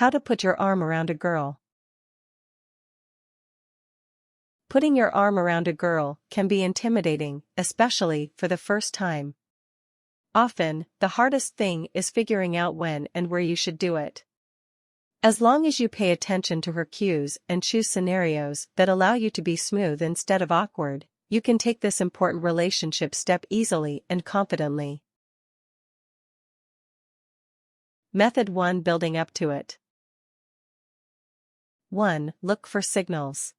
How to put your arm around a girl. Putting your arm around a girl can be intimidating, especially for the first time. Often, the hardest thing is figuring out when and where you should do it. As long as you pay attention to her cues and choose scenarios that allow you to be smooth instead of awkward, you can take this important relationship step easily and confidently. Method 1. Building up to it. 1. Look for signals.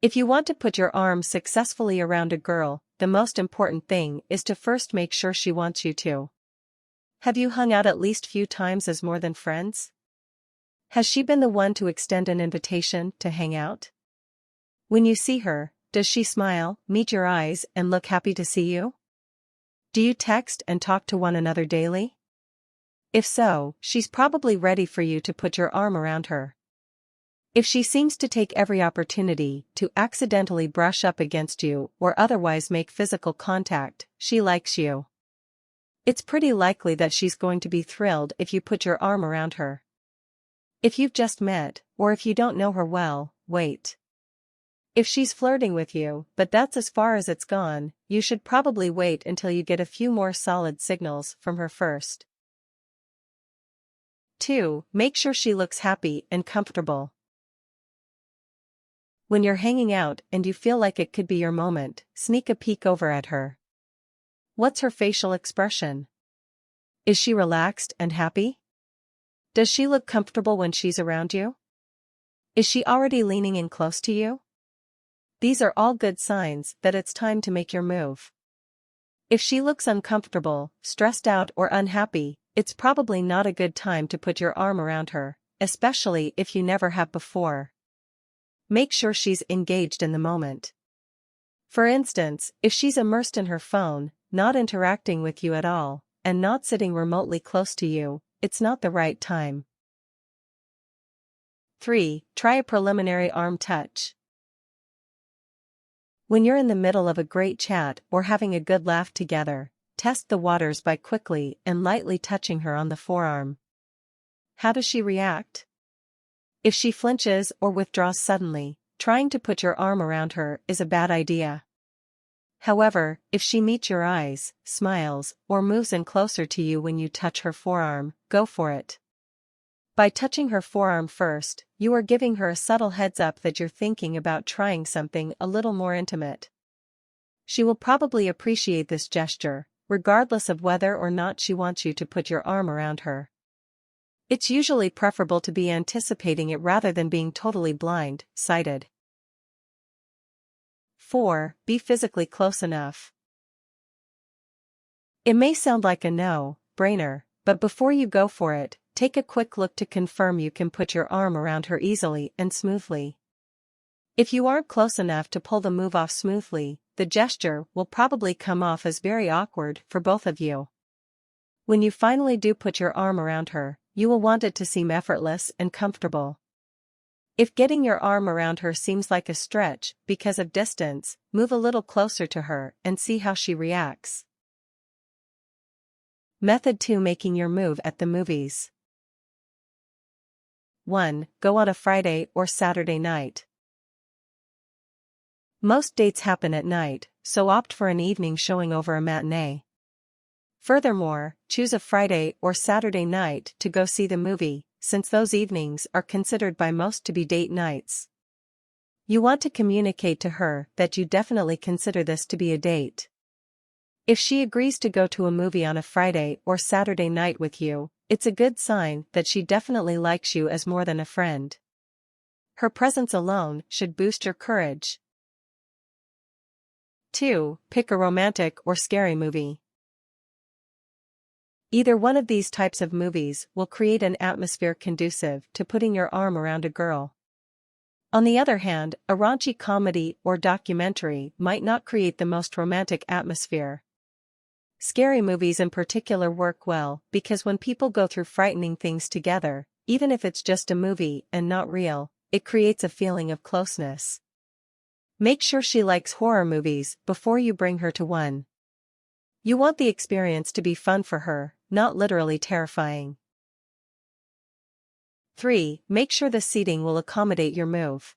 If you want to put your arm successfully around a girl, the most important thing is to first make sure she wants you to. Have you hung out at least few times as more than friends? Has she been the one to extend an invitation to hang out? When you see her, does she smile, meet your eyes, and look happy to see you? Do you text and talk to one another daily? If so, she's probably ready for you to put your arm around her. If she seems to take every opportunity to accidentally brush up against you or otherwise make physical contact, she likes you. It's pretty likely that she's going to be thrilled if you put your arm around her. If you've just met, or if you don't know her well, wait. If she's flirting with you, but that's as far as it's gone, you should probably wait until you get a few more solid signals from her first. 2. Make sure she looks happy and comfortable. When you're hanging out and you feel like it could be your moment, sneak a peek over at her. What's her facial expression? Is she relaxed and happy? Does she look comfortable when she's around you? Is she already leaning in close to you? These are all good signs that it's time to make your move. If she looks uncomfortable, stressed out, or unhappy, it's probably not a good time to put your arm around her, especially if you never have before. Make sure she's engaged in the moment. For instance, if she's immersed in her phone, not interacting with you at all, and not sitting remotely close to you, it's not the right time. 3. Try a preliminary arm touch. When you're in the middle of a great chat or having a good laugh together, test the waters by quickly and lightly touching her on the forearm. How does she react? If she flinches or withdraws suddenly, trying to put your arm around her is a bad idea. However, if she meets your eyes, smiles, or moves in closer to you when you touch her forearm, go for it. By touching her forearm first, you are giving her a subtle heads up that you're thinking about trying something a little more intimate. She will probably appreciate this gesture, regardless of whether or not she wants you to put your arm around her. It's usually preferable to be anticipating it rather than being totally blind-sighted. 4. Be physically close enough. It may sound like a no-brainer, but before you go for it, take a quick look to confirm you can put your arm around her easily and smoothly. If you aren't close enough to pull the move off smoothly, the gesture will probably come off as very awkward for both of you. When you finally do put your arm around her, you will want it to seem effortless and comfortable. If getting your arm around her seems like a stretch because of distance, move a little closer to her and see how she reacts. Method 2. Making your move at the movies. 1. Go on a Friday or Saturday night. Most dates happen at night, so opt for an evening showing over a matinee. Furthermore, choose a Friday or Saturday night to go see the movie, since those evenings are considered by most to be date nights. You want to communicate to her that you definitely consider this to be a date. If she agrees to go to a movie on a Friday or Saturday night with you, it's a good sign that she definitely likes you as more than a friend. Her presence alone should boost your courage. 2. Pick a romantic or scary movie. Either one of these types of movies will create an atmosphere conducive to putting your arm around a girl. On the other hand, a raunchy comedy or documentary might not create the most romantic atmosphere. Scary movies in particular work well because when people go through frightening things together, even if it's just a movie and not real, it creates a feeling of closeness. Make sure she likes horror movies before you bring her to one. You want the experience to be fun for her, not literally terrifying. 3. Make sure the seating will accommodate your move.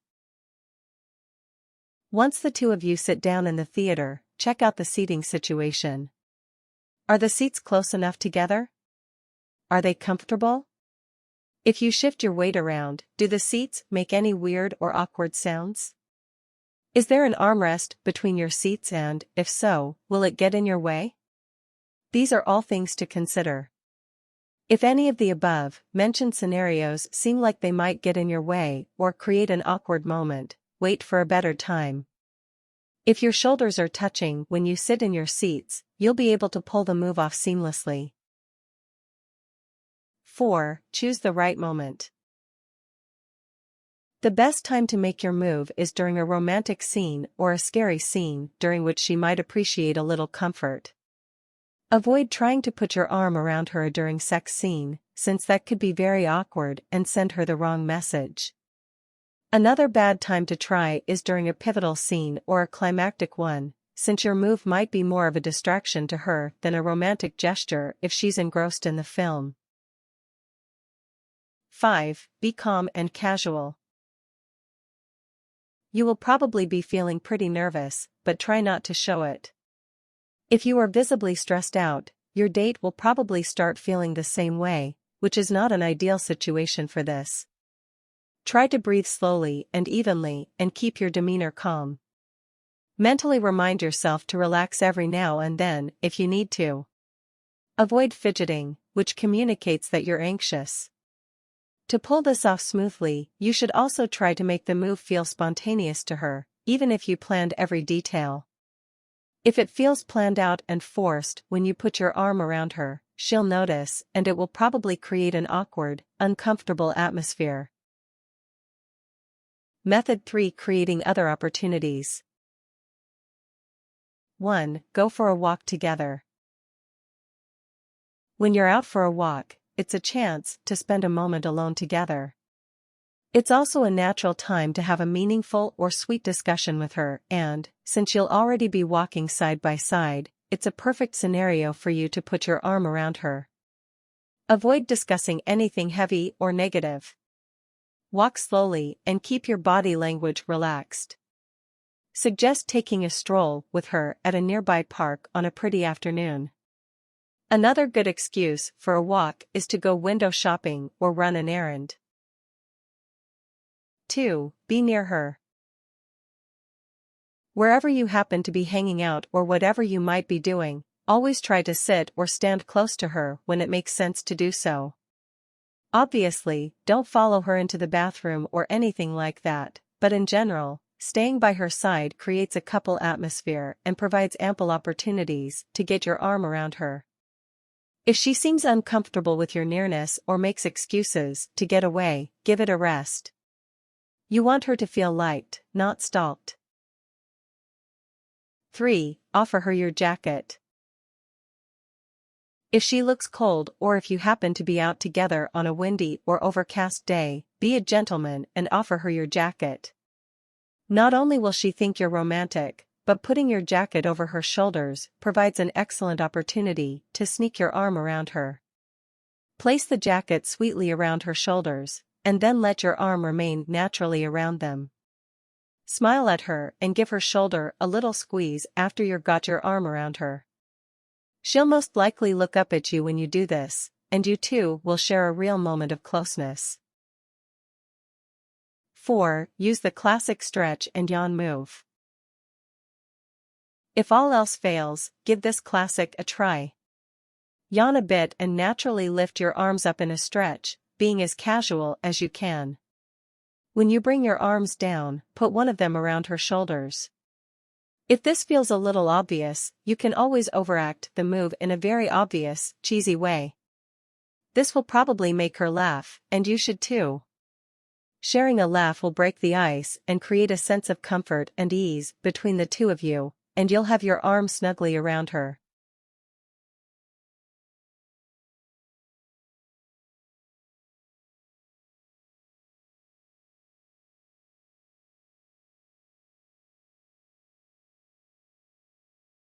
Once the two of you sit down in the theater, check out the seating situation. Are the seats close enough together? Are they comfortable? If you shift your weight around, do the seats make any weird or awkward sounds? Is there an armrest between your seats and, if so, will it get in your way? These are all things to consider. If any of the above mentioned scenarios seem like they might get in your way or create an awkward moment, wait for a better time. If your shoulders are touching when you sit in your seats, you'll be able to pull the move off seamlessly. 4. Choose the right moment. The best time to make your move is during a romantic scene or a scary scene during which she might appreciate a little comfort. Avoid trying to put your arm around her during sex scene, since that could be very awkward and send her the wrong message. Another bad time to try is during a pivotal scene or a climactic one, since your move might be more of a distraction to her than a romantic gesture if she's engrossed in the film. 5. Be calm and casual. You will probably be feeling pretty nervous, but try not to show it. If you are visibly stressed out, your date will probably start feeling the same way, which is not an ideal situation for this. Try to breathe slowly and evenly and keep your demeanor calm. Mentally remind yourself to relax every now and then if you need to. Avoid fidgeting, which communicates that you're anxious. To pull this off smoothly, you should also try to make the move feel spontaneous to her, even if you planned every detail. If it feels planned out and forced when you put your arm around her, she'll notice and it will probably create an awkward, uncomfortable atmosphere. Method 3. Creating other opportunities. 1. Go for a walk together. When you're out for a walk, it's a chance to spend a moment alone together. It's also a natural time to have a meaningful or sweet discussion with her and, since you'll already be walking side by side, it's a perfect scenario for you to put your arm around her. Avoid discussing anything heavy or negative. Walk slowly and keep your body language relaxed. Suggest taking a stroll with her at a nearby park on a pretty afternoon. Another good excuse for a walk is to go window shopping or run an errand. 2. Be near her. Wherever you happen to be hanging out or whatever you might be doing, always try to sit or stand close to her when it makes sense to do so. Obviously, don't follow her into the bathroom or anything like that, but in general, staying by her side creates a couple atmosphere and provides ample opportunities to get your arm around her. If she seems uncomfortable with your nearness or makes excuses to get away, give it a rest. You want her to feel liked, not stalked. 3. Offer her your jacket. If she looks cold or if you happen to be out together on a windy or overcast day, be a gentleman and offer her your jacket. Not only will she think you're romantic, but putting your jacket over her shoulders provides an excellent opportunity to sneak your arm around her. Place the jacket sweetly around her shoulders, and then let your arm remain naturally around them. Smile at her and give her shoulder a little squeeze after you've got your arm around her. She'll most likely look up at you when you do this, and you two will share a real moment of closeness. 4. Use the classic stretch and yawn move. If all else fails, give this classic a try. Yawn a bit and naturally lift your arms up in a stretch, being as casual as you can. When you bring your arms down, put one of them around her shoulders. If this feels a little obvious, you can always overact the move in a very obvious, cheesy way. This will probably make her laugh, and you should too. Sharing a laugh will break the ice and create a sense of comfort and ease between the two of you, and you'll have your arm snugly around her.